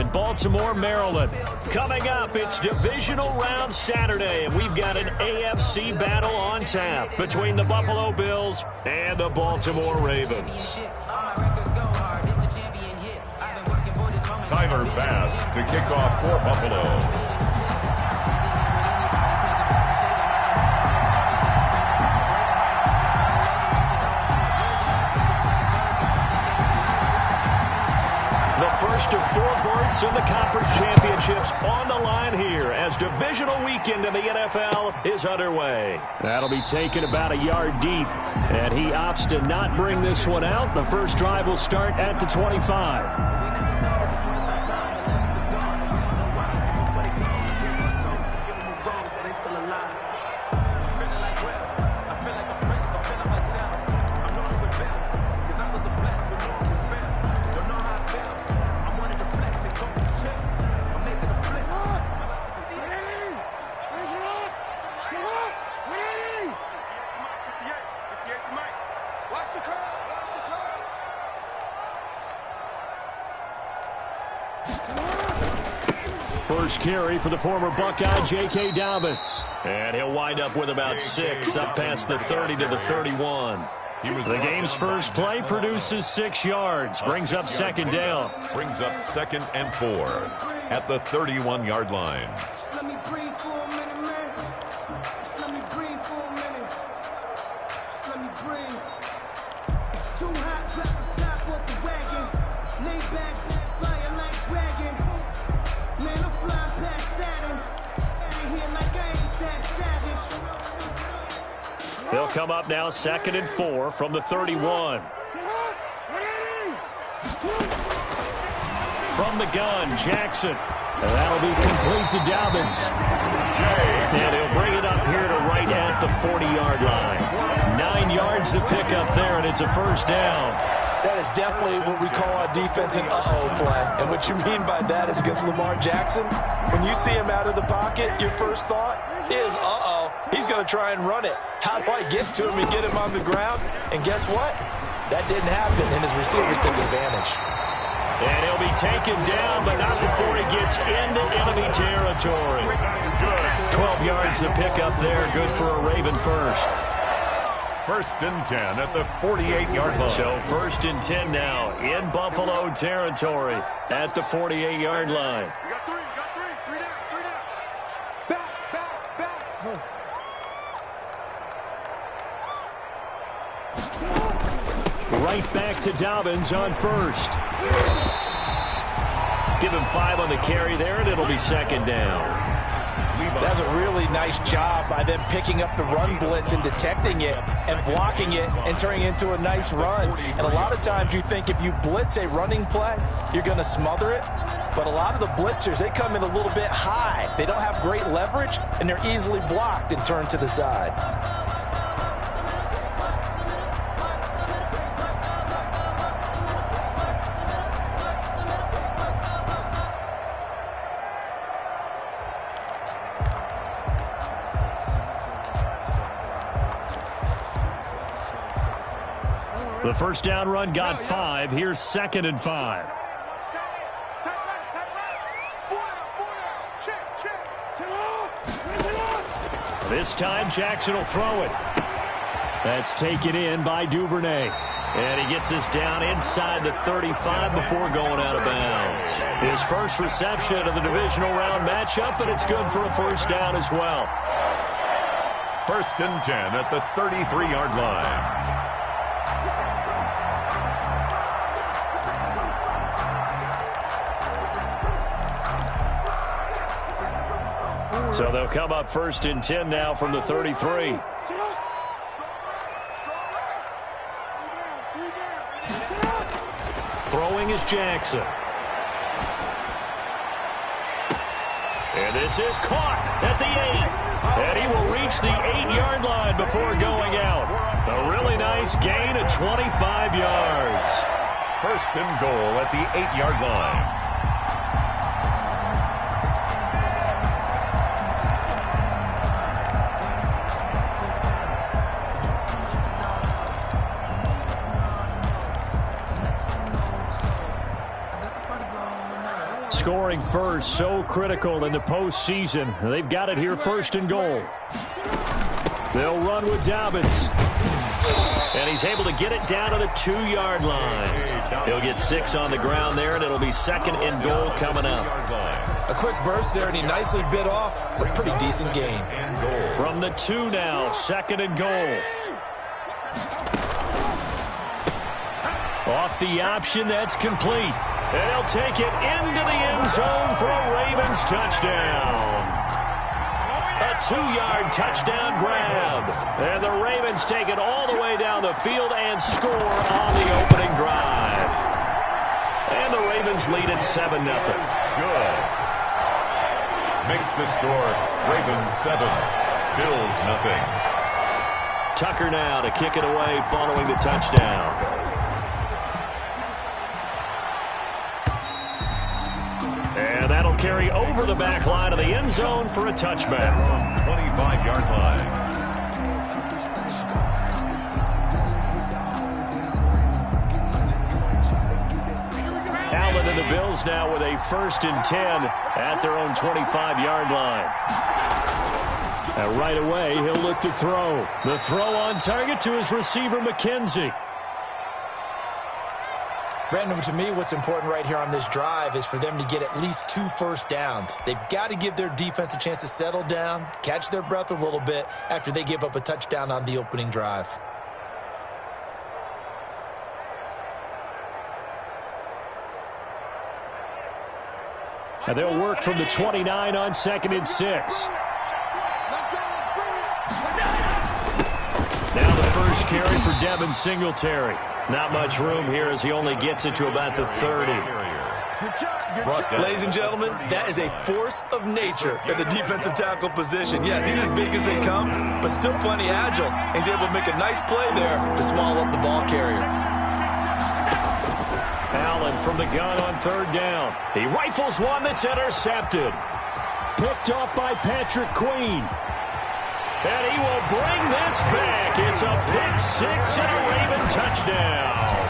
in Baltimore, Maryland. Coming up, it's Divisional Round Saturday, and we've got an AFC battle on tap between the Buffalo Bills and the Baltimore Ravens. Tyler Bass to kick off for Buffalo. First of 4 berths in the conference championships on the line here as divisional weekend in the NFL is underway. That'll be taken about a yard deep, and he opts to not bring this one out. The first drive will start at the 25. First carry for the former Buckeye, J.K. Dobbins. And he'll wind up with about 6 up past the 30 to the 31. The game's first play produces 6 yards, brings up second down. Brings up 2nd and 4 at the 31-yard line. Let me breathe for a minute, man. Let me breathe for a minute. Let me breathe. Too hot, drop the top off the wagon. Lay back, flying like dragon. Man, I'm flying past Saturn. Out here like I ain't that savage. They'll come up now 2nd and 4 from the 31. From the gun, Jackson. And that'll be complete to Dobbins. And he'll bring it up here to right at the 40-yard line. 9 yards to pick up there, and it's a first down. That is definitely what we call our defense an uh-oh play. And what you mean by that is against Lamar Jackson, when you see him out of the pocket, your first thought is, uh-oh, he's going to try and run it. How do I get to him and get him on the ground? And guess what? That didn't happen, and his receiver took advantage. And he'll be taken down, but not before he gets into enemy territory. 12 yards to pick up there. Good for a Raven first. 1st and 10 at the 48-yard line. So 1st and 10 now in Buffalo territory at the 48-yard line. You got 3, you got 3. 3 down, 3 down. Back. Right back to Dobbins on first. Give him 5 on the carry there, and it'll be 2nd down. That's a really nice job by them picking up the run blitz and detecting it and blocking it and turning it into a nice run. And a lot of times you think if you blitz a running play, you're going to smother it. But a lot of the blitzers, they come in a little bit high. They don't have great leverage, and they're easily blocked and turned to the side. The first down run got 5. Here's 2nd and 5. This time Jackson will throw it. That's taken in by Duvernay. And he gets this down inside the 35 before going out of bounds. His first reception of the divisional round matchup, and it's good for a first down as well. 1st and 10 at the 33-yard line. So they'll come up 1st and 10 now from the 33. Throwing is Jackson. And this is caught at the 8. And he will reach the 8-yard line before going out. A really nice gain of 25 yards. 1st and goal at the 8-yard line. scoring first, so critical in the postseason. They've got it here, first and goal. They'll run with Dobbins. And he's able to get it down to the 2-yard line. He'll get 6 on the ground there, and it'll be second and goal coming up. A quick burst there, and he nicely bit off a pretty decent gain. From the 2 now, second and goal. Off the option, that's complete. And he'll take it into the end zone for a Ravens touchdown. A 2-yard touchdown grab. And the Ravens take it all the way down the field and score on the opening drive. And the Ravens lead at 7-0. Good. Makes the score Ravens 7, Bills 0. Tucker now to kick it away following the touchdown. And that'll carry over the back line of the end zone for a touchback. 25-yard line. Allen and the Bills now with a 1st and 10 at their own 25-yard line. And right away, he'll look to throw. The throw on target to his receiver, McKenzie. Brandon, to me, what's important right here on this drive is for them to get at least 2 first downs. They've got to give their defense a chance to settle down, catch their breath a little bit after they give up a touchdown on the opening drive. And they'll work from the 29 on 2nd and 6. Now the first carry for Devin Singletary. Not much room here as he only gets it to about the 30. Ladies and gentlemen, that is a force of nature in the defensive tackle position. Yes, he's as big as they come, but still plenty agile. He's able to make a nice play there to swallow up the ball carrier. Allen from the gun on 3rd down. He rifles one that's intercepted. Picked off by Patrick Queen. And he will bring this back. It's a pick 6 and a Raven touchdown.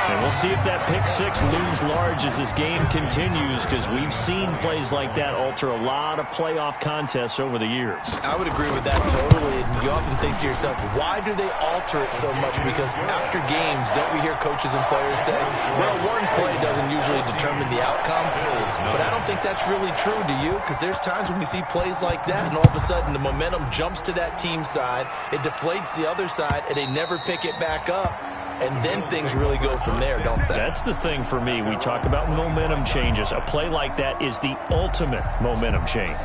And we'll see if that pick 6 looms large as this game continues, because we've seen plays like that alter a lot of playoff contests over the years. I would agree with that totally. And you often think to yourself, why do they alter it so much? Because after games, don't we hear coaches and players say, well, one play doesn't usually determine the outcome. But I don't think that's really true, do you? Because there's times when we see plays like that, and all of a sudden the momentum jumps to that team side, it deflates the other side, and they never pick it back up. And then things really go from there, don't they? That's the thing for me. We talk about momentum changes. A play like that is the ultimate momentum change.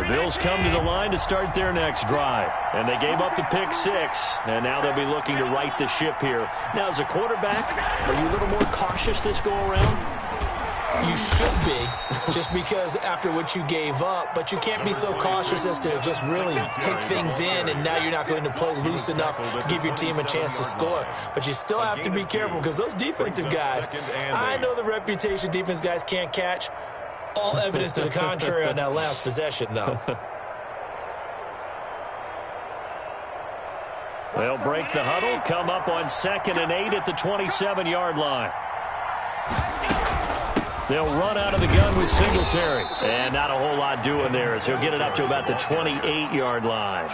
Bills come to the line to start their next drive. And they gave up the pick 6. And now they'll be looking to right the ship here. Now, as a quarterback, are you a little more cautious this go-around? You should be, just because after what you gave up. But you can't be so cautious as to just really take things in, and now you're not going to play loose enough to give your team a chance to score. But you still have to be careful, because those defensive guys, I know the reputation defense guys can't catch. All evidence to the contrary on that last possession, though. They'll break the huddle, come up on 2nd and 8 at the 27-yard line. They'll run out of the gun with Singletary. And not a whole lot doing there as he'll get it up to about the 28-yard line.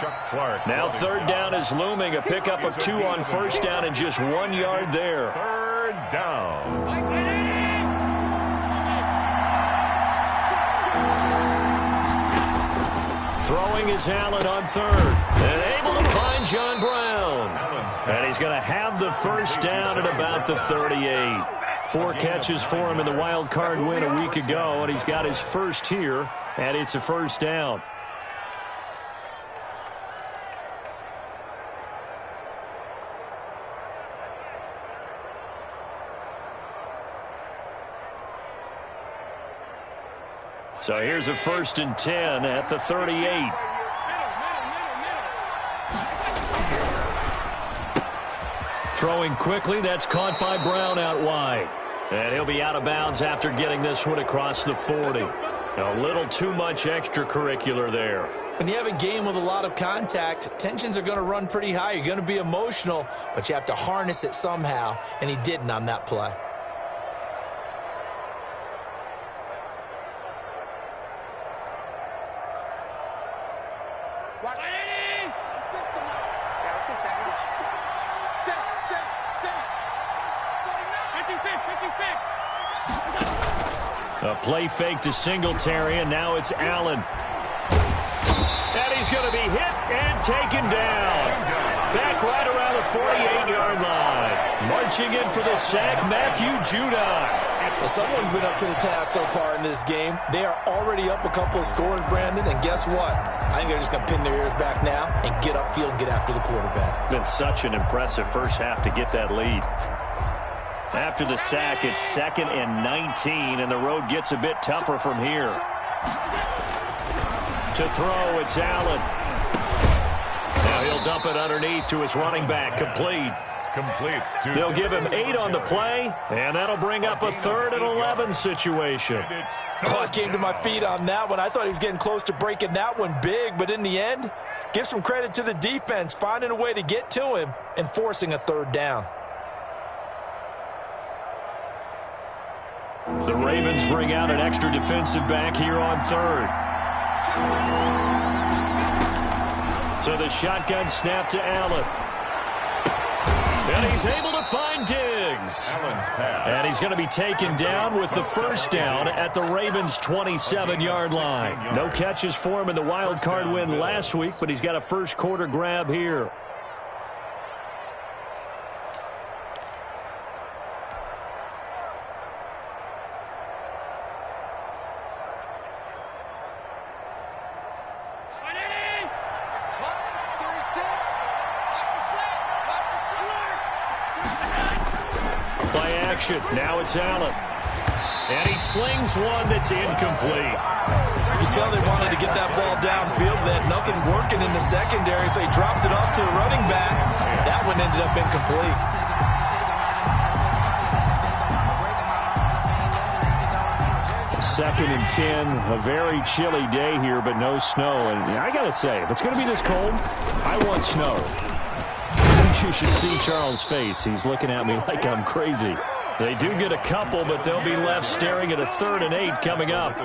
Now 3rd down is looming. A pickup of 2 on 1st down and just 1 yard there. 3rd down. Throwing is Allen on 3rd. And able to find John Brown. And he's going to have the first down at about the 38. 4 catches for him in the wild card win a week ago. And he's got his first here. And it's a first down. So here's a 1st and 10 at the 38. Throwing quickly, that's caught by Brown out wide. And he'll be out of bounds after getting this one across the 40. A little too much extracurricular there. When you have a game with a lot of contact, tensions are going to run pretty high. You're going to be emotional, but you have to harness it somehow, and he didn't on that play. A play fake to Singletary, and now it's Allen. And he's going to be hit and taken down. Back right around the 48-yard line. Marching in for the sack, Matthew Judon. Well, someone's been up to the task so far in this game. They are already up a couple of scores, Brandon, and guess what? I think they're just going to pin their ears back now and get upfield and get after the quarterback. Been such an impressive first half to get that lead. After the sack, it's 2nd and 19, and the road gets a bit tougher from here. To throw, it's Allen. Now he'll dump it underneath to his running back, complete. They'll give him 8 on the play, and that'll bring up a 3rd and 11 situation. Oh, I came to my feet on that one. I thought he was getting close to breaking that one big, but in the end, give some credit to the defense, finding a way to get to him and forcing a 3rd down. The Ravens bring out an extra defensive back here on 3rd. So the shotgun snap to Allen. And he's able to find Diggs. And he's going to be taken down with the first down at the Ravens' 27-yard line. No catches for him in the wild card win last week, but he's got a first quarter grab here. Now it's Allen. And he slings one that's incomplete. You can tell they wanted to get that ball downfield. They had nothing working in the secondary, so he dropped it off to the running back. That one ended up incomplete. 2nd and 10, a very chilly day here, but no snow. And I got to say, if it's going to be this cold, I want snow. You should see Charles' face. He's looking at me like I'm crazy. They do get a couple, but they'll be left staring at a 3rd and 8 coming up.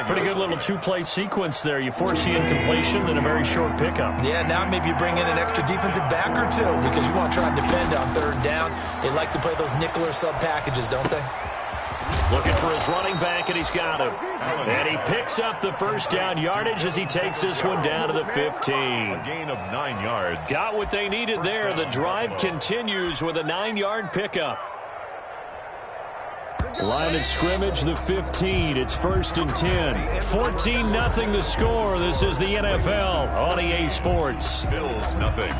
Pretty good little 2-play sequence there. You force the incompletion, then a very short pickup. Yeah, now maybe you bring in an extra defensive back or two because you want to try and defend on 3rd down. They like to play those nickel or sub packages, don't they? Looking for his running back, and he's got him. And he picks up the first down yardage as he takes this one down to the 15. A gain of 9 yards. Got what they needed there. The drive continues with a 9-yard pickup. Line of scrimmage, the 15. It's 1st and 10. 14-0 the score. This is the NFL on EA Sports. Bills nothing.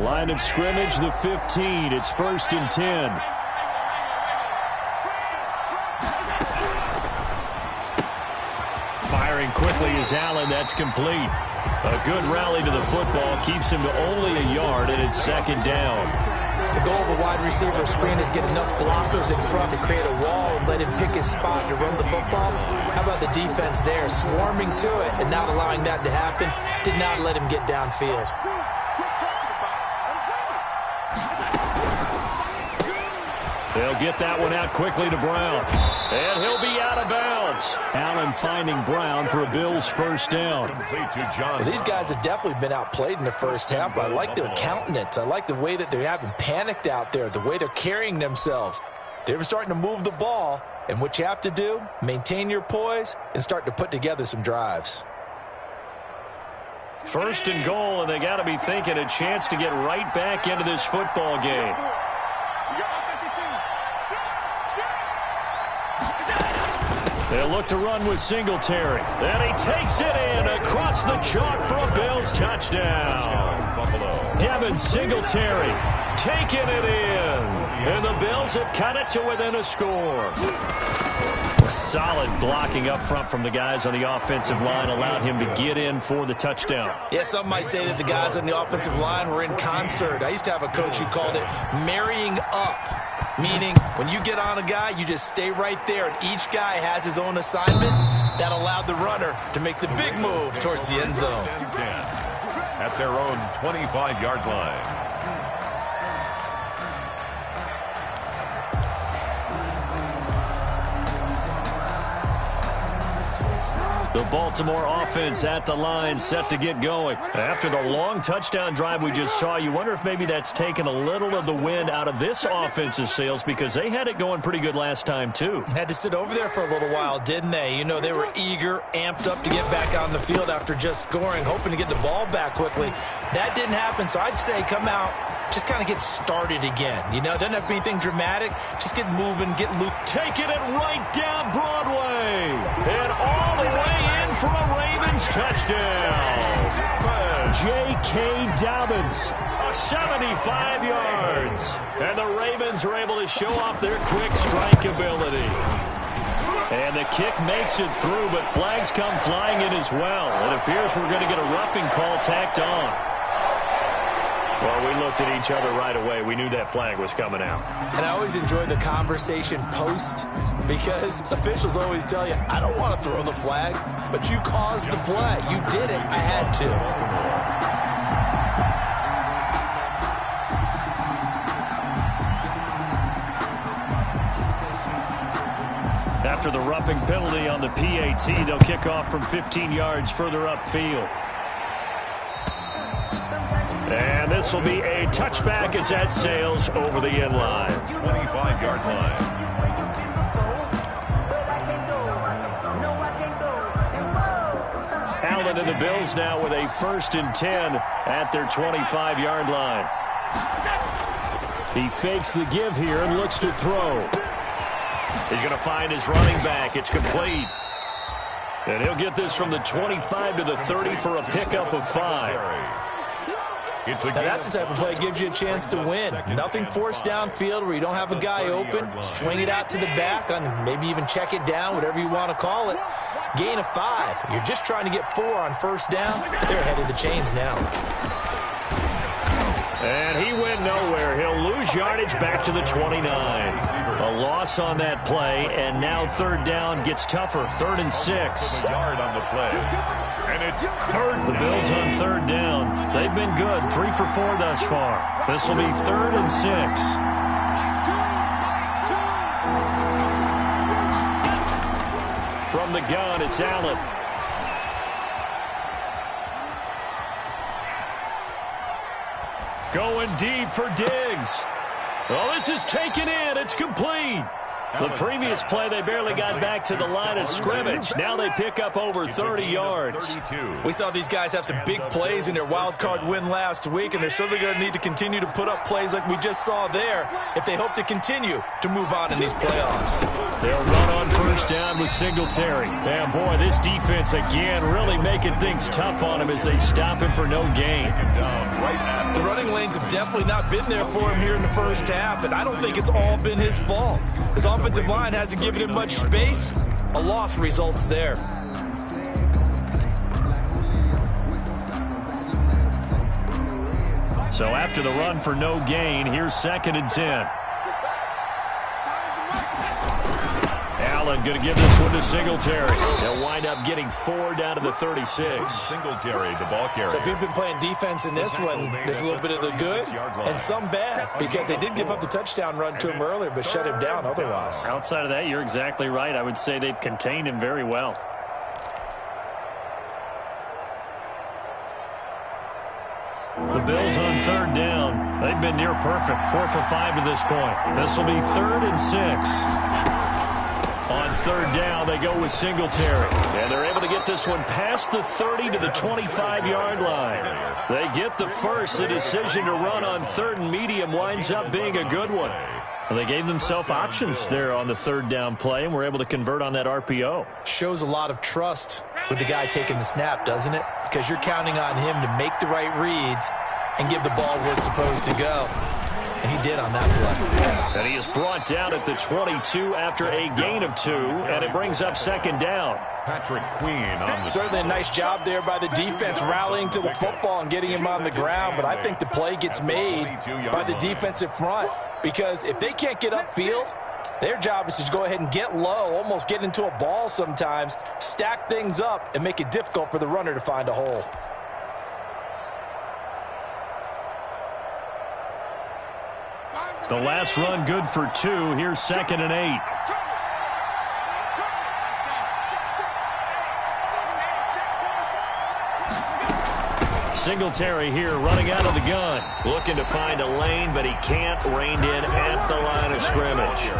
Line of scrimmage, the 15. It's 1st and 10. Firing quickly is Allen. That's complete. A good rally to the football keeps him to only a yard, and it's 2nd down. The goal of a wide receiver screen is get enough blockers in front to create a wall and let him pick his spot to run the football. How about the defense there, swarming to it and not allowing that to happen? Did not let him get downfield. They'll get that one out quickly to Brown. And he'll be out of bounds. Allen finding Brown for a Bills first down. Well, these guys have definitely been outplayed in the first half, but I like their countenance. I like the way that they're having panicked out there, the way they're carrying themselves. They're starting to move the ball, and what you have to do, maintain your poise and start to put together some drives. 1st and goal, and they got to be thinking a chance to get right back into this football game. They'll look to run with Singletary. And he takes it in across the chalk for a Bills touchdown. Devin Singletary taking it in. And the the Bills have cut it to within a score. Solid blocking up front from the guys on the offensive line allowed him to get in for the touchdown. Yeah, some might say that the guys on the offensive line were in concert. I used to have a coach who called it marrying up, meaning when you get on a guy, you just stay right there, and each guy has his own assignment. That allowed the runner to make the big move towards the end zone. At their own 25-yard line. The Baltimore offense at the line, set to get going. After the long touchdown drive we just saw, you wonder if maybe that's taken a little of the wind out of this offense's sails, because they had it going pretty good last time, too. Had to sit over there for a little while, didn't they? You know, they were eager, amped up to get back on the field after just scoring, hoping to get the ball back quickly. That didn't happen, so I'd say come out, just kind of get started again. You know, doesn't have to be anything dramatic. Just get moving, get looped. Taking it right down Broadway. And all the way in for a Ravens touchdown. J.K. Dobbins, 75 yards. And the Ravens are able to show off their quick strike ability. And the kick makes it through, but flags come flying in as well. It appears we're going to get a roughing call tacked on. Well, we looked at each other right away. We knew that flag was coming out. And I always enjoy the conversation post, because officials always tell you, I don't want to throw the flag, but you caused the play. You did it. I had to. After the roughing penalty on the PAT, they'll kick off from 15 yards further upfield. And this will be a touchback as that sails over the end line. 25-yard line. Allen and the Bills now with a 1st and 10 at their 25-yard line. He fakes the give here and looks to throw. He's going to find his running back. It's complete. And he'll get this from the 25 to the 30 for a pickup of 5. Now that's the type of play that gives you a chance to win. Nothing forced downfield where you don't have a guy open. Swing it out to the back, and maybe even check it down, whatever you want to call it. Gain of 5. You're just trying to get 4 on 1st down. They're ahead of the chains now. And he went nowhere. He'll lose yardage back to the 29. A loss on that play, and now 3rd down gets tougher. 3rd and 6. A yard on the play. And it's 3rd. The Bills on 3rd down. They've been good. 3 for 4 thus far. This will be 3rd and 6. From the gun, it's Allen. Going deep for Diggs. Oh, this is taken in. It's complete. The previous play, they barely got back to the line of scrimmage. Now they pick up over 30 yards. We saw these guys have some big plays in their wild card win last week, and they're certainly going to need to continue to put up plays like we just saw there if they hope to continue to move on in these playoffs. They'll run on 1st down with Singletary. And boy, this defense again really making things tough on him as they stop him for no gain. The running lanes have definitely not been there for him here in the 1st half, and I don't think it's all been his fault. His offensive line hasn't given him much space. A loss results there. So after the run for no gain, here's 2nd and 10. Allen going to give this one to Singletary. They'll wind up getting 4 down to the 36. Singletary, the ball carrier. So if you've been playing defense in this one, there's a little bit of the good and some bad, because they did give up the touchdown run to him earlier, but shut him down otherwise. Outside of that, you're exactly right. I would say they've contained him very well. The Bills on 3rd down. They've been near perfect. 4 for 5 to this point. This will be 3rd and 6. On 3rd down, they go with Singletary. And they're able to get this one past the 30 to the 25-yard line. They get the first. The decision to run on 3rd and medium winds up being a good one. Well, they gave themselves options there on the 3rd down play and were able to convert on that RPO. Shows a lot of trust with the guy taking the snap, doesn't it? Because you're counting on him to make the right reads and give the ball where it's supposed to go. and he did on that play. And he is brought down at the 22 after a gain of 2, and it brings up second down. Patrick Queen on the... Certainly a nice job there by the defense rallying to the football and getting him on the ground, but I think the play gets made by the defensive front because if they can't get upfield, their job is to go ahead and get low, almost get into a ball sometimes, stack things up, and make it difficult for the runner to find a hole. The last run good for 2. Here's 2nd and 8. Singletary here running out of the gun. Looking to find a lane, but he can't. Reined in at the line of scrimmage.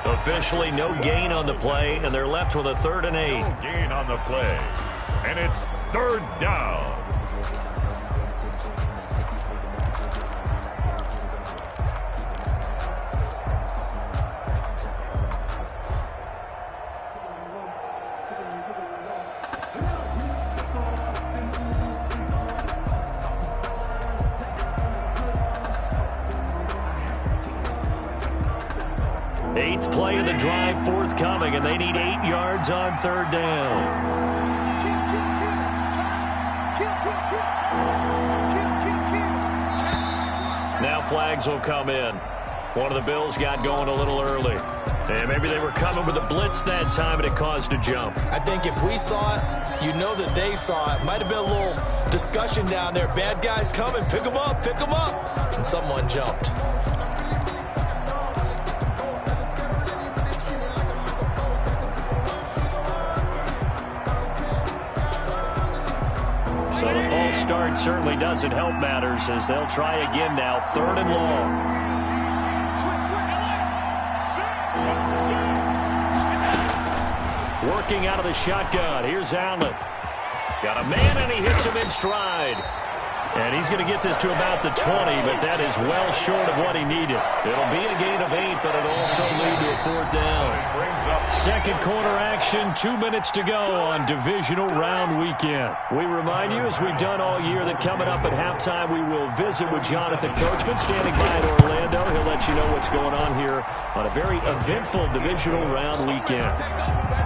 Officially no gain on the play, and they're left with a 3rd and 8. No gain on the play. And it's 3rd down. Eighth play of the drive forthcoming, and they need 8 yards on 3rd down. Now flags will come in. One of the Bills got going a little early. And maybe they were coming with a blitz that time, and it caused a jump. I think if we saw it, you know that they saw it. Might have been a little discussion down there. Bad guys coming, pick them up, and someone jumped. So the false start certainly doesn't help matters as they'll try again now, 3rd and long. Working out of the shotgun. Here's Allen. Got a man, and he hits him in stride. And he's going to get this to about the 20, but that is well short of what he needed. It'll be a gain of 8, but it'll also lead to a 4th down. Second quarter action, 2 minutes to go on divisional round weekend. We remind you, as we've done all year, that coming up at halftime, we will visit with Jonathan Coachman standing by in Orlando. He'll let you know what's going on here on a very eventful divisional round weekend.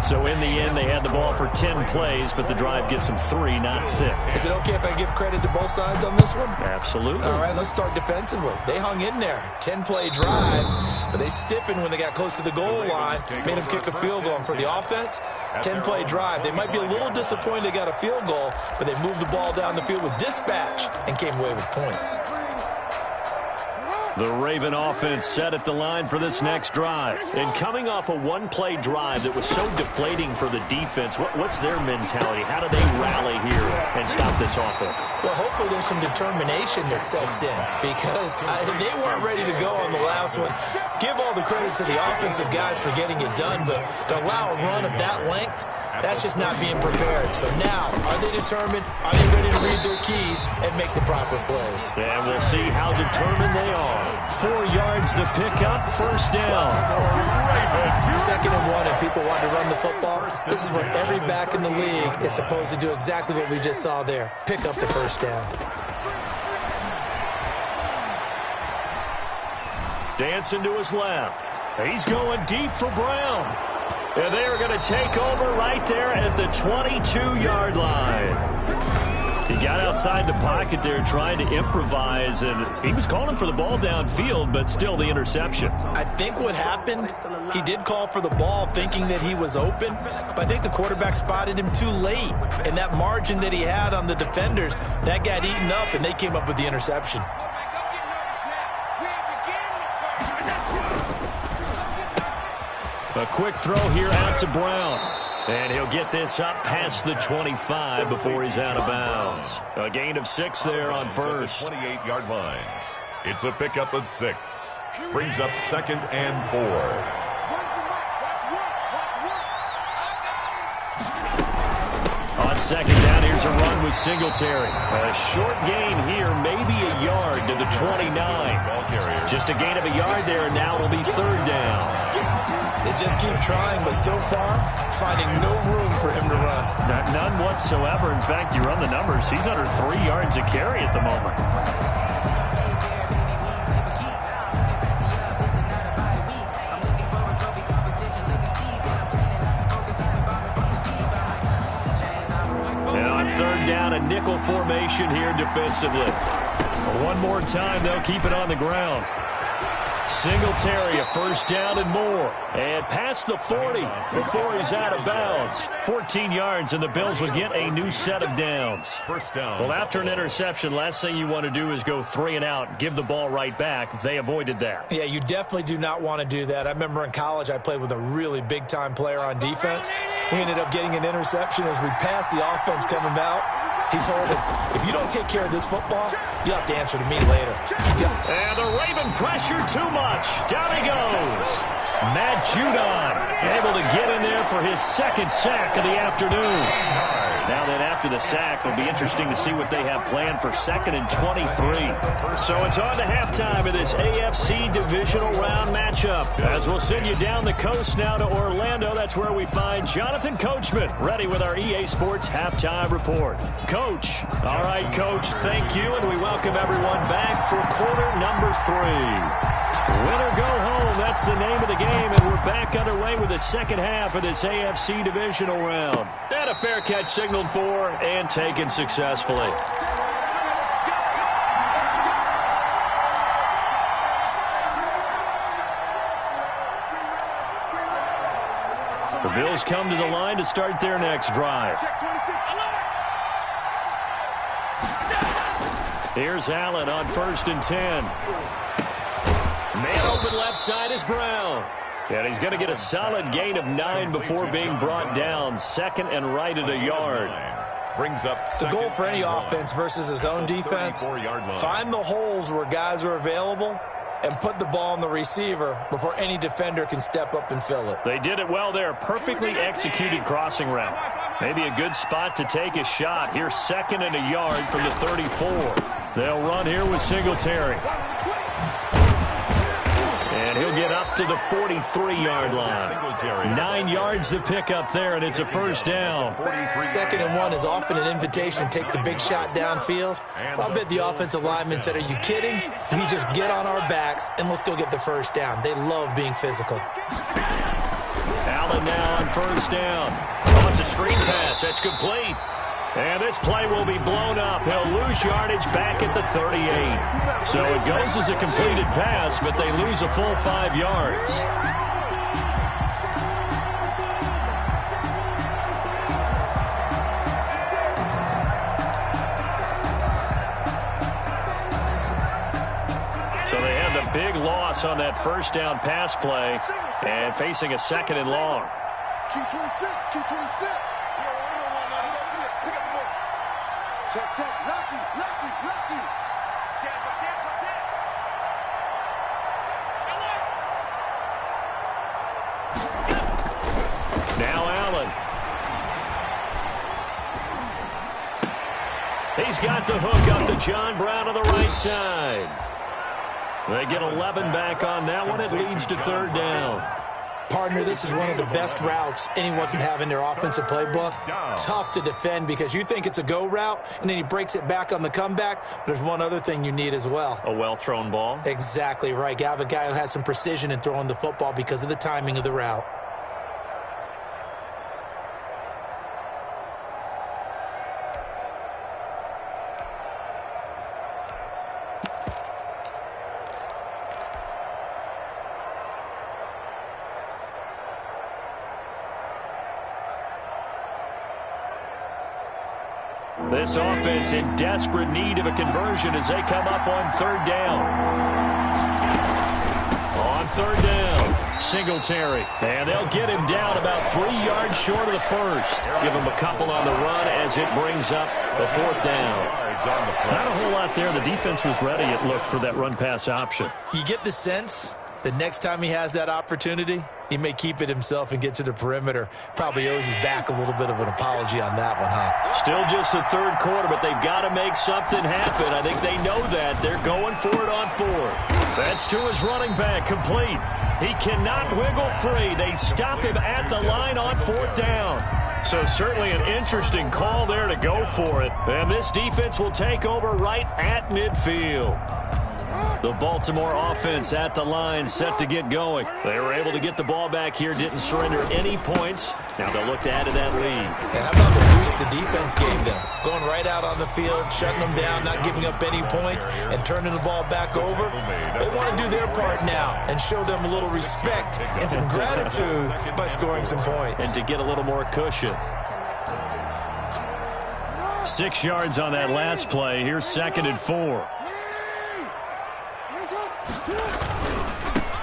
So in the end, they had the ball for 10 plays, but the drive gets them 3, not 6. Is it okay if I give credit to both sides on this one? Absolutely. All right, let's start defensively. They hung in there. 10-play drive, but they stiffened when they got close to the goal line, made them kick a field goal. And for the offense, 10-play drive. They might be a little disappointed they got a field goal, but they moved the ball down the field with dispatch and came away with points. The Raven offense set at the line for this next drive. And coming off a one-play drive that was so deflating for the defense, what's their mentality? How do they rally here and stop this offense? Well, hopefully there's some determination that sets in because they weren't ready to go on the last one. Give all the credit to the offensive guys for getting it done, but to allow a run of that length, that's just not being prepared. So now, are they determined? Are they ready to read their keys and make the proper plays? And we'll see how determined they are. 4 yards the pickup, 1st down. 2nd and 1, and people want to run the football. This is what every back in the league is supposed to do, exactly what we just saw there. Pick up the 1st down. Dancing to his left. He's going deep for Brown. And they are going to take over right there at the 22-yard line. He got outside the pocket there trying to improvise, and he was calling for the ball downfield, but still the interception. I think what happened, he did call for the ball thinking that he was open, but I think the quarterback spotted him too late. And that margin that he had on the defenders, that got eaten up, and they came up with the interception. A quick throw here out to Brown. And he'll get this up past the 25 before he's out of bounds. A gain of 6 there on 1st. 28-yard line. It's a pickup of 6. Brings up 2nd and 4. On 2nd down, here's a run with Singletary. A short gain here, maybe a yard to the 29. Just a gain of a yard there, and now it'll be 3rd down. They just keep trying, but so far, finding no room for him to run. None whatsoever. In fact, you run the numbers. He's under 3 yards a carry at the moment. nickel formation here defensively. One more time, they'll keep it on the ground. Singletary, a first down and more. And past the 40 before he's out of bounds. 14 yards, and the Bills will get a new set of downs. First down. Well, after an interception, last thing you want to do is go 3 and out, give the ball right back. They avoided that. Yeah, you definitely do not want to do that. I remember in college I played with a really big-time player on defense. We ended up getting an interception as we passed the offense coming out. He told him, if you don't take care of this football, you have to answer to me later. And the Raven pressure too much. Down he goes. Matt Judon able to get in there for his second sack of the afternoon. Now then, after the sack, it'll be interesting to see what they have planned for 2nd and 23. So it's on to halftime of this AFC divisional round matchup. As we'll send you down the coast now to Orlando, that's where we find Jonathan Coachman, ready with our EA Sports halftime report. Coach. All right, Coach, thank you, and we welcome everyone back for quarter number 3. Win or go home, that's the name of the game, and we're back underway with the second half of this AFC divisional round. And a fair catch signaled for and taken successfully. The Bills come to the line to start their next drive. Here's Allen on 1st and 10. Man open left side is Brown. And he's going to get a solid gain of 9 before being brought down. 2nd and right at a yard. Brings up the goal for any offense versus his own defense. Find the holes where guys are available and put the ball on the receiver before any defender can step up and fill it. They did it well there. Perfectly executed crossing route. Maybe a good spot to take a shot. Here's 2nd and a yard from the 34. They'll run here with Singletary. And he'll get up to the 43-yard line. 9 yards to pick up there, and it's a first down. 2nd and 1 is often an invitation to take the big shot downfield. I'll bet the offensive lineman said, are you kidding? We just get on our backs, and let's go get the first down. They love being physical. Allen now on first down. Oh, it's a screen pass. That's complete. And this play will be blown up. He'll lose yardage back at the 38. So it goes as a completed pass, but they lose a full 5 yards. So they had the big loss on that first down pass play and facing a 2nd and long. Key 26, key 26. Check, check, lucky. Now Allen. He's got the hook up to John Brown on the right side. They get 11 back on that one. It leads to 3rd down. Partner, this is one of the best routes anyone can have in their offensive playbook. Tough to defend because you think it's a go route, and then he breaks it back on the comeback. There's one other thing you need as well. A well-thrown ball? Exactly right. You have a guy who has some precision in throwing the football because of the timing of the route. This offense in desperate need of a conversion as they come up on 3rd down. On 3rd down, Singletary. And they'll get him down about 3 yards short of the first. Give him a couple on the run as it brings up the 4th down. Not a whole lot there. The defense was ready, it looked, for that run-pass option. You get the sense the next time he has that opportunity, he may keep it himself and get to the perimeter. Probably owes his back a little bit of an apology on that one, huh? Still just the 3rd quarter, but they've got to make something happen. I think they know that. They're going for it on 4th. That's to his running back, complete. He cannot wiggle free. They stop him at the line on 4th down. So certainly an interesting call there to go for it. And this defense will take over right at midfield. The Baltimore offense at the line, set to get going. They were able to get the ball back here, didn't surrender any points. Now they'll look to add to that lead. And how about the boost the defense gave them? Going right out on the field, shutting them down, not giving up any points, and turning the ball back over. They want to do their part now and show them a little respect and some gratitude by scoring some points. And to get a little more cushion. 6 yards on that last play. Here's 2nd and 4.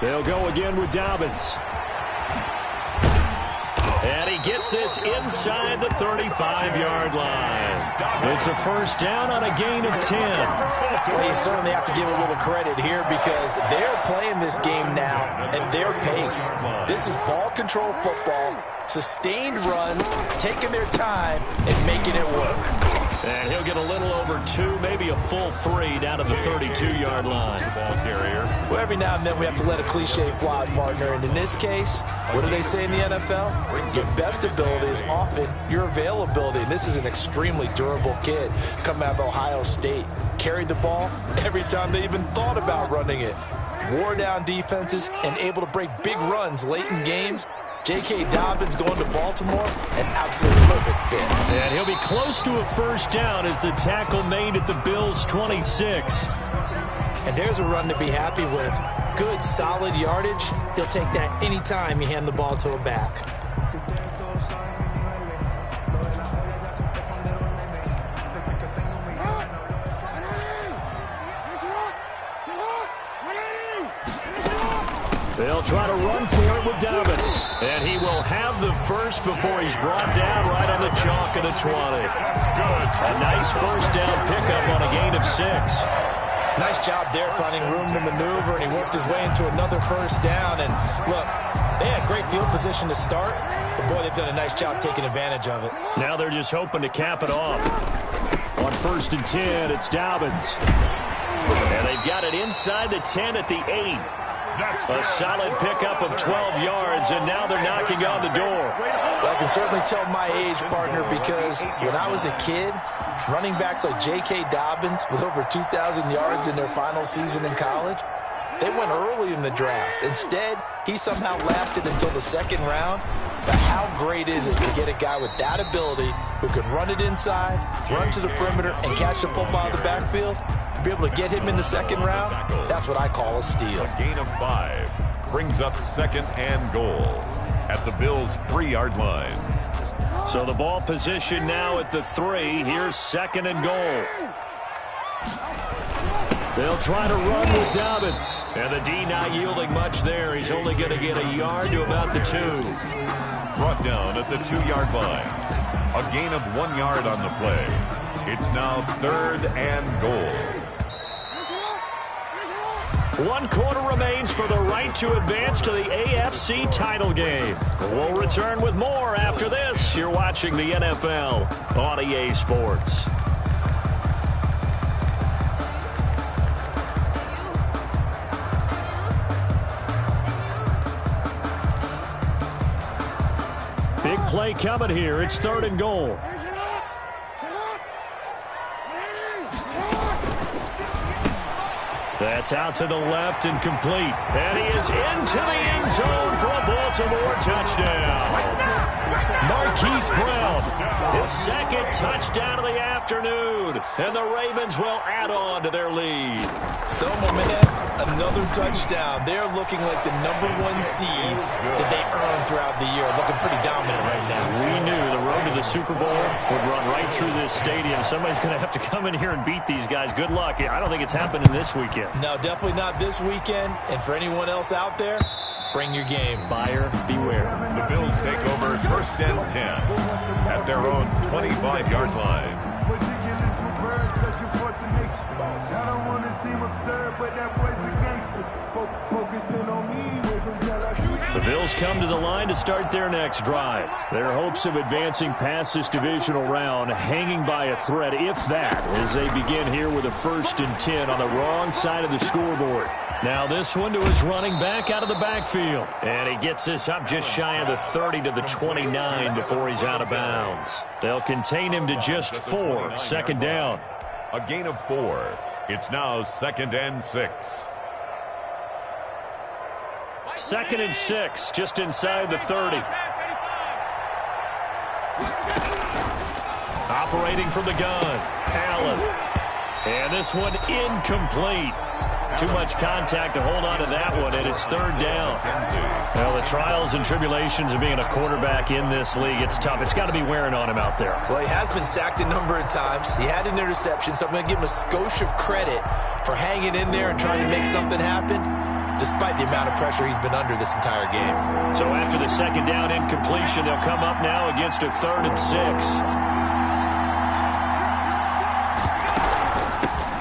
They'll go again with Dobbins. And he gets this inside the 35-yard line. It's a first down on a gain of 10. Well, you certainly have to give a little credit here because they're playing this game now at their pace. This is ball control football, sustained runs, taking their time and making it work. And he'll get a little over 2, maybe a full 3 down to the 32-yard line. Ball carrier. Well, every now and then we have to let a cliche fly, partner. And in this case, what do they say in the NFL? Your best ability is often your availability. And this is an extremely durable kid coming out of Ohio State. Carried the ball every time they even thought about running it. Wore down defenses and able to break big runs late in games. J.K. Dobbins going to Baltimore, an absolutely perfect fit. And he'll be close to a first down as the tackle made at the Bills' 26. And there's a run to be happy with. Good, solid yardage. He'll take that anytime you hand the ball to a back. They'll try to run for it with Dobbins. And he will have the first before he's brought down right on the chalk of the 20. That's good. A nice first down pickup on a gain of 6. Nice job there finding room to maneuver, and he worked his way into another first down. And look, they had great field position to start, but boy, they've done a nice job taking advantage of it. Now they're just hoping to cap it off. On 1st and 10, it's Dobbins. And they've got it inside the 10 at the 8. A solid pickup of 12 yards, and now they're knocking on the door. Well, I can certainly tell my age, partner, because when I was a kid, running backs like J.K. Dobbins with over 2,000 yards in their final season in college, they went early in the draft. Instead, he somehow lasted until the 2nd round. But how great is it to get a guy with that ability who can run it inside, run to the perimeter, and catch the football out of the backfield? Be able to get him in the 2nd round, that's what I call a steal. A gain of 5 brings up 2nd and goal at the Bills' 3-yard line. So the ball position now at the 3. Here's 2nd and goal. They'll try to run with Dobbins. And the D not yielding much there. He's only going to get a yard to about the 2. Brought down at the 2-yard line. A gain of 1 yard on the play. It's now 3rd and goal. 1 quarter remains for the right to advance to the AFC title game. We'll return with more after this. You're watching the NFL on EA Sports. Big play coming here. It's 3rd and goal. That's out to the left and complete. And he is into the end zone for a Baltimore touchdown. Marquise Brown, his 2nd touchdown of the afternoon. And the Ravens will add on to their lead. So, my man, another touchdown. They're looking like the #1 seed that they earned throughout the year. Looking pretty dominant right now. We knew the road to the Super Bowl would run right through this stadium. Somebody's going to have to come in here and beat these guys. Good luck. I don't think it's happening this weekend. No, definitely not this weekend. And for anyone else out there, bring your game. Buyer beware. The Bills take over 1st and 10 at their own 25-yard line. I don't want to seem absurd, but that boy's a gangster. Focusing on me, away from jealousy. The Bills come to the line to start their next drive. Their hopes of advancing past this divisional round hanging by a thread, if that, as they begin here with a 1st and 10 on the wrong side of the scoreboard. Now this one to his running back out of the backfield. And he gets this up just shy of the 30 to the 29 before he's out of bounds. They'll contain him to just 4. 2nd down. A gain of 4 It's now 2nd and 6. 2nd and 6, just inside the 30. Operating from the gun, Allen. And this one incomplete. Too much contact to hold on to that one, and it's 3rd down. Well, the trials and tribulations of being a quarterback in this league, it's tough. It's got to be wearing on him out there. Well, he has been sacked a number of times. He had an interception, so I'm going to give him a skosh of credit for hanging in there and trying to make something happen, despite the amount of pressure he's been under this entire game. So after the 2nd down incompletion, they'll come up now against a 3rd and 6.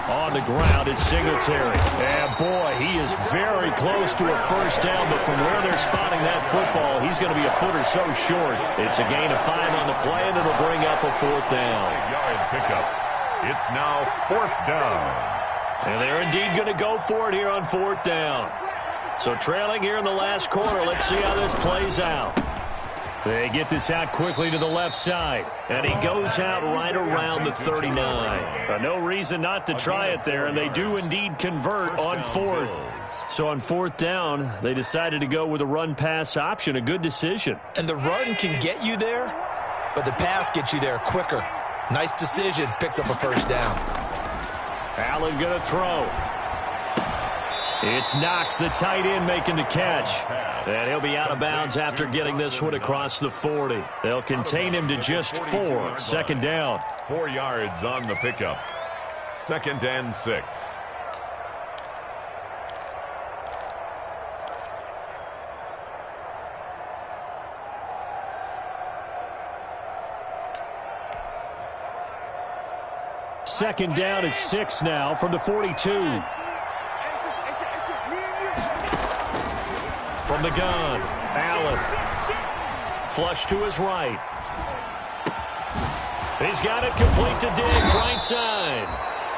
On the ground, it's Singletary. And boy, he is very close to a 1st down, but from where they're spotting that football, he's going to be a foot or so short. It's a gain of 5 on the play, and it'll bring up a 4th down. Yard pickup. It's now 4th down. And they're indeed going to go for it here on 4th down. So trailing here in the last quarter, let's see how this plays out. They get this out quickly to the left side, and he goes out right around the 39. No reason not to try it there, and they do indeed convert on 4th. So on 4th down, they decided to go with a run-pass option, a good decision. And the run can get you there, but the pass gets you there quicker. Nice decision, picks up a 1st down. Allen going to throw. It's Knox, the tight end, making the catch. And he'll be out of bounds after getting this one across the 40. They'll contain him to just 4. 2nd down. 4 yards on the pickup. 2nd and 6. Second down at 6 now from the 42. From the gun, Allen. Flush to his right. He's got it complete to Diggs, right side.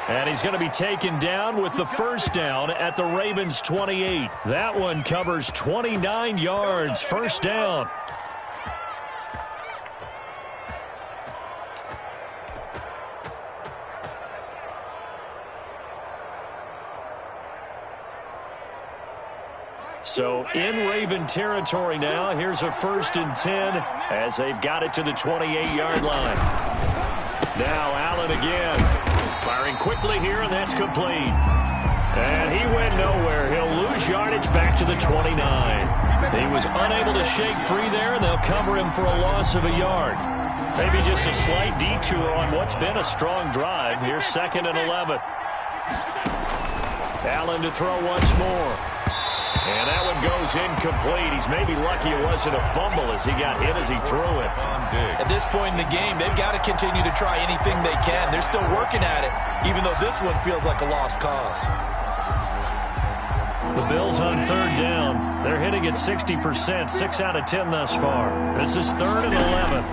And he's going to be taken down with the 1st down at the Ravens' 28. That one covers 29 yards, 1st down. So in Raven territory now, here's a 1st and 10 as they've got it to the 28-yard line. Now Allen again, firing quickly here, and that's complete. And he went nowhere. He'll lose yardage back to the 29. He was unable to shake free there, and they'll cover him for a loss of a yard. Maybe just a slight detour on what's been a strong drive. Here's 2nd and 11. Allen to throw once more. And that one goes incomplete. He's maybe lucky it wasn't a fumble as he got hit as he threw it. At this point in the game, they've got to continue to try anything they can. They're still working at it, even though this one feels like a lost cause. The Bills on 3rd down. They're hitting at 60%, 6 out of 10 thus far. This is 3rd and 11.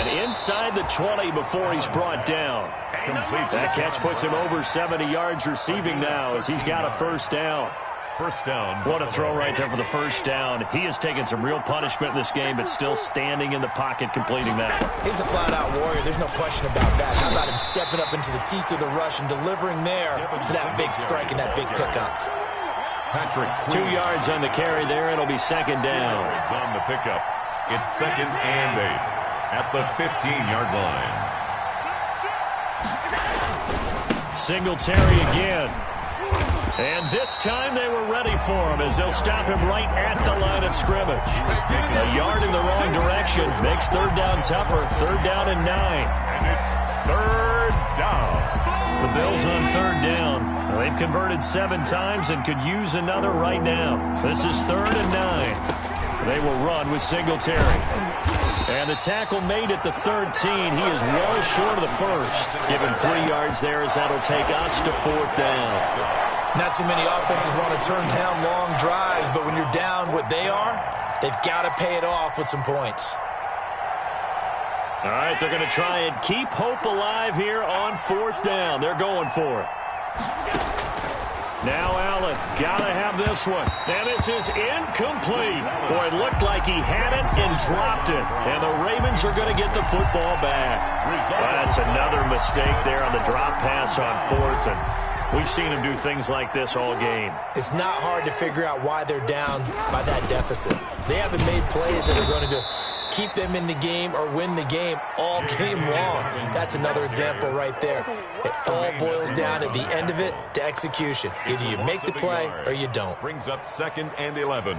And inside the 20 before he's brought down. That catch puts him over 70 yards receiving now as he's got a 1st down. 1st down. What a throw right there for the 1st down. He has taken some real punishment in this game, but still standing in the pocket completing that one. He's a flat-out warrior. There's no question about that. How about him stepping up into the teeth of the rush and delivering there for that big strike and that big pickup? Patrick. 2 yards on the carry there. It'll be 2nd down. On the pickup. It's 2nd and 8 at the 15-yard line. Singletary again. And this time they were ready for him as they'll stop him right at the line of scrimmage. A yard in the wrong direction makes 3rd down tougher. 3rd down and 9. And it's 3rd down. The Bills on 3rd down. They've converted 7 times and could use another right now. This is 3rd and 9. They will run with Singletary. And the tackle made at the 13. He is well short of the 1st. Given 3 yards there as that'll take us to 4th down. Not too many offenses want to turn down long drives, but when you're down what they are, they've got to pay it off with some points. All right, they're going to try and keep hope alive here on 4th down. They're going for it. Now Allen, gotta have this one. And this is incomplete. Boy, it looked like he had it and dropped it. And the Ravens are going to get the football back. That's another mistake there on the drop pass on fourth. And we've seen him do things like this all game. It's not hard to figure out why they're down by that deficit. They haven't made plays that are going to keep them in the game or win the game all game long. That's another example right there. It all boils down at the end of it to execution. Either you make the play or you don't. Brings up 2nd and 11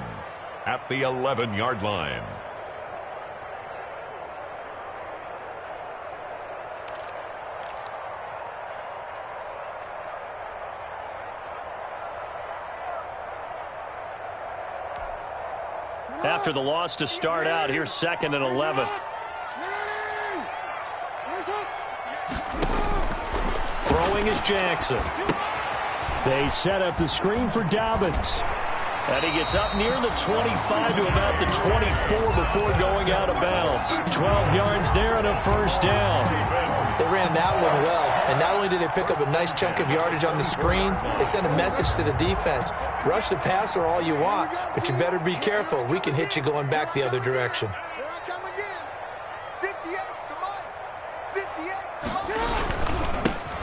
at the 11-yard line. After the loss to start out, here's 2nd and 11. Throwing is Jackson. They set up the screen for Dobbins. And he gets up near the 25 to about the 24 before going out of bounds. 12 yards there and a first down. They ran that one well, and not only did they pick up a nice chunk of yardage on the screen, they sent a message to the defense. Rush the passer all you want, but you better be careful. We can hit you going back the other direction. Here I come again. 58, come on. 58, come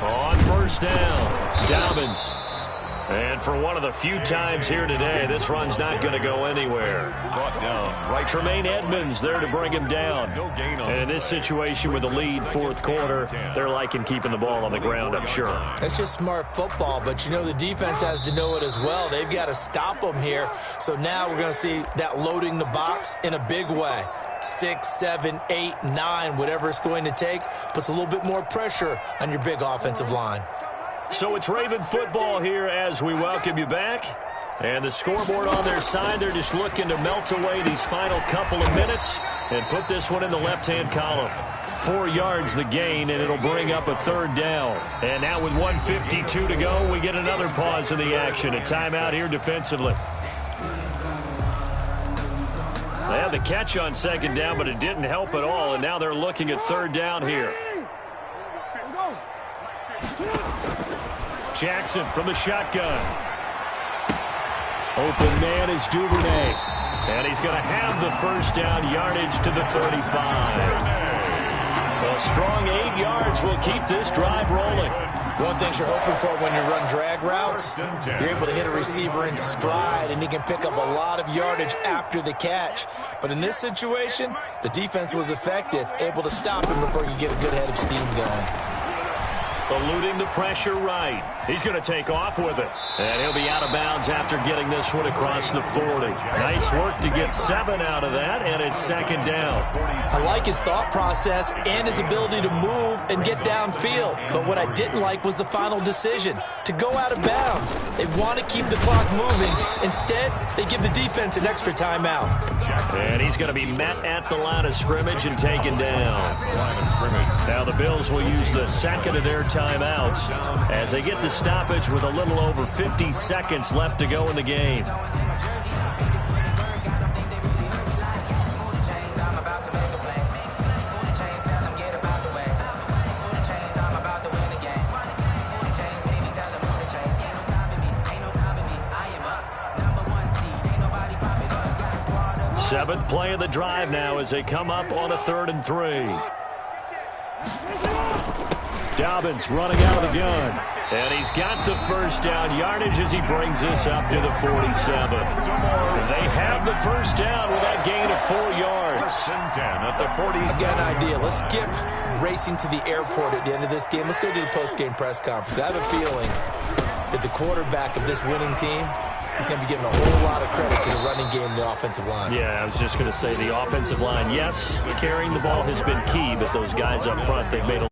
on. On first down, Dobbins. And for one of the few times here today, this run's not going to go anywhere. Brought down right. Tremaine Edmonds there to bring him down. No gain on And in this situation with the lead, fourth quarter, they're liking keeping the ball on the ground, I'm sure. It's just smart football, but you know the defense has to know it as well. They've got to stop them here. So now we're going to see that loading the box in a big way. 6, 7, 8, 9, whatever it's going to take, puts a little bit more pressure on your big offensive line. So it's Raven football here as we welcome you back. And the scoreboard on their side, they're just looking to melt away these final couple of minutes and put this one in the left-hand column. 4 yards the gain, and it'll bring up a third down. And now with 1:52 to go, we get another pause in the action. A timeout here defensively. They had the catch on second down, but it didn't help at all, and now they're looking at third down here. Jackson from the shotgun. Open man is Duvernay. And he's going to have the first down, yardage to the 35. A strong 8 yards will keep this drive rolling. One thing you're hoping for when you run drag routes, you're able to hit a receiver in stride, and he can pick up a lot of yardage after the catch. But in this situation, the defense was effective, able to stop him before you get a good head of steam going. Eluding the pressure right. He's going to take off with it. And he'll be out of bounds after getting this one across the 40. Nice work to get 7 out of that, and it's second down. I like his thought process and his ability to move and get downfield. But what I didn't like was the final decision, to go out of bounds. They want to keep the clock moving. Instead, they give the defense an extra timeout. And he's going to be met at the line of scrimmage and taken down. Now the Bills will use the second of their timeouts as they get the stoppage with a little over 50 seconds left to go in the game. Seventh play of the drive now as they come up on a 3rd and 3. Dobbins running out of the gun. And he's got the first down yardage as he brings this up to the 47. They have the first down with that gain of 4 yards. At the 47. I've got an idea. Let's skip racing to the airport at the end of this game. Let's go to the post-game press conference. I have a feeling that the quarterback of this winning team is going to be giving a whole lot of credit to the running game and the offensive line. Yeah, I was just going to say the offensive line, yes, carrying the ball has been key, but those guys up front, they've made a